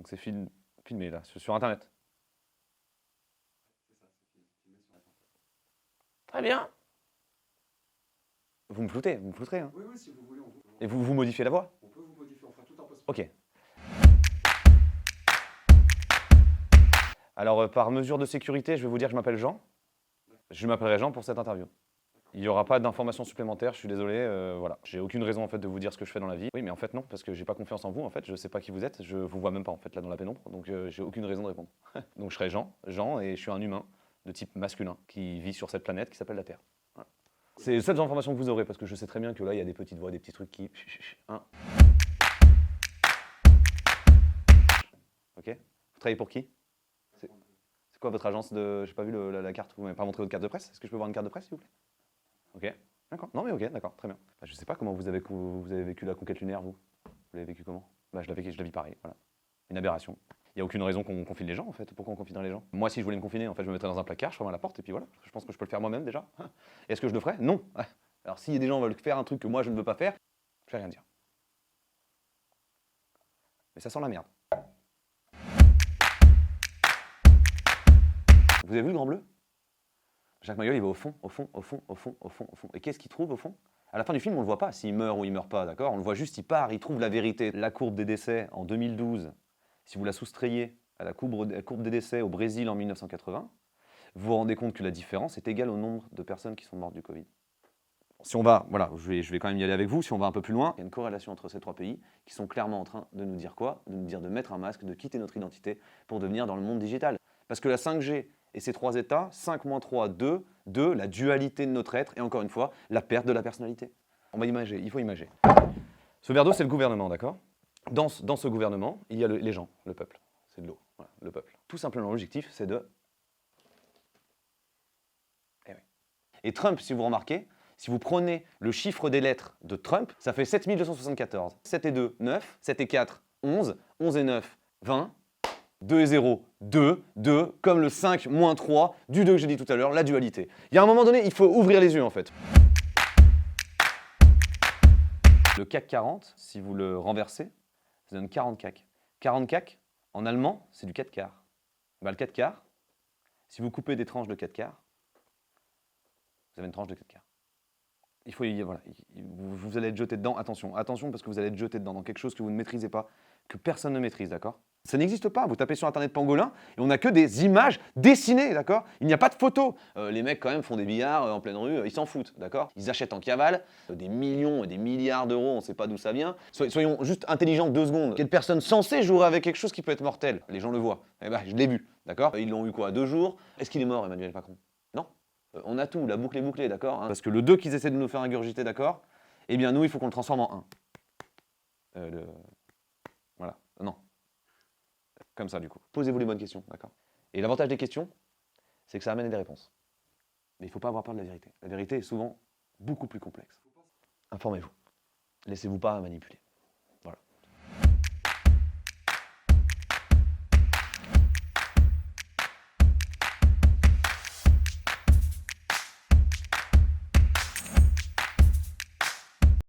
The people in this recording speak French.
Donc c'est filmé là, sur internet. Très bien. Vous me flouterez. Hein. Oui, oui, si vous voulez, on peut. Et vous modifiez la voix? On peut vous modifier, on fera tout en post. Ok. Alors, par mesure de sécurité, je vais vous dire que je m'appelle Jean. Je m'appellerai Jean pour cette interview. Il n'y aura pas d'informations supplémentaires, je suis désolé, voilà. J'ai aucune raison en fait de vous dire ce que je fais dans la vie. Oui, mais en fait non, parce que j'ai pas confiance en vous en fait, je sais pas qui vous êtes, je vous vois même pas en fait là dans la pénombre, donc j'ai aucune raison de répondre. Donc je serai Jean, et je suis un humain de type masculin qui vit sur cette planète qui s'appelle la Terre. Voilà. C'est les seules informations que vous aurez, parce que je sais très bien que là il y a des petites voix, des petits trucs qui... Hein. Ok. Vous travaillez pour qui? C'est quoi votre agence de... J'ai pas vu la carte, vous m'avez pas montré votre carte de presse? Est-ce que je peux voir une carte de presse s'il vous plaît? Ok, d'accord. Non mais ok, d'accord, très bien. Bah, je sais pas comment vous avez vécu la conquête lunaire, vous. Vous l'avez vécu comment? Bah je la vis pareil, voilà. Une aberration. Il n'y a aucune raison qu'on confine les gens en fait. Pourquoi on confinerait les gens? Moi si je voulais me confiner, en fait je me mettrais dans un placard, je fermerais la porte et puis voilà. Je pense que je peux le faire moi-même déjà. Est-ce que je le ferais? Non. Alors si des gens veulent faire un truc que moi je ne veux pas faire, je vais rien dire. Mais ça sent la merde. Vous avez vu le Grand Bleu? Jacques Mayol, il va au fond. Et qu'est-ce qu'il trouve au fond? À la fin du film, on ne le voit pas s'il meurt ou il meurt pas, d'accord? On le voit juste, il part, il trouve la vérité. La courbe des décès en 2012, si vous la soustrayez à la courbe des décès au Brésil en 1980, vous vous rendez compte que la différence est égale au nombre de personnes qui sont mortes du Covid. Si on va, voilà, je vais quand même y aller avec vous, si on va un peu plus loin, il y a une corrélation entre ces trois pays qui sont clairement en train de nous dire quoi? De nous dire de mettre un masque, de quitter notre identité pour devenir dans le monde digital. Parce que la 5G et ces trois états, 5 moins 3, 2, la dualité de notre être, et encore une fois, la perte de la personnalité. On va imager, il faut imager. Ce verre d'eau, c'est le gouvernement, d'accord? Dans ce gouvernement, il y a les gens, le peuple. C'est de l'eau, voilà, le peuple. Tout simplement, l'objectif, c'est de... Eh oui. Et Trump, si vous remarquez, si vous prenez le chiffre des lettres de Trump, ça fait 7274. 7 et 2, 9. 7 et 4, 11. 11 et 9, 20. 2 et 0, 2, 2, comme le 5 moins 3, du 2 que j'ai dit tout à l'heure, la dualité. Il y a un moment donné, il faut ouvrir les yeux en fait. Le CAC 40, si vous le renversez, ça donne 40 CAC. 40 CAC, en allemand, c'est du 4 quarts. Bah, le 4 quarts, si vous coupez des tranches de 4 quarts, vous avez une tranche de 4 quarts. Il faut, voilà, vous allez être jeté dedans, attention parce que vous allez être jeté dedans dans quelque chose que vous ne maîtrisez pas, que personne ne maîtrise, d'accord? Ça n'existe pas, vous tapez sur internet pangolin et on n'a que des images dessinées, d'accord? Il n'y a pas de photos. Les mecs quand même font des billards en pleine rue, ils s'en foutent, d'accord? Ils achètent en cavale des millions et des milliards d'euros, on ne sait pas d'où ça vient. Soyons juste intelligents 2 secondes. Quelle personne censée jouerait avec quelque chose qui peut être mortel? Les gens le voient. Eh ben, je l'ai vu, d'accord? Ils l'ont eu quoi, 2 jours? Est-ce qu'il est mort, Emmanuel Macron? Non. On a tout, la boucle est bouclée, d'accord? Parce que le 2 qu'ils essaient de nous faire ingurgiter, d'accord? Eh bien nous, il faut qu'on le transforme en 1. Voilà, non. Comme ça, du coup. Posez-vous les bonnes questions, d'accord? Et l'avantage des questions, c'est que ça amène des réponses. Mais il ne faut pas avoir peur de la vérité. La vérité est souvent beaucoup plus complexe. Informez-vous. Laissez-vous pas manipuler.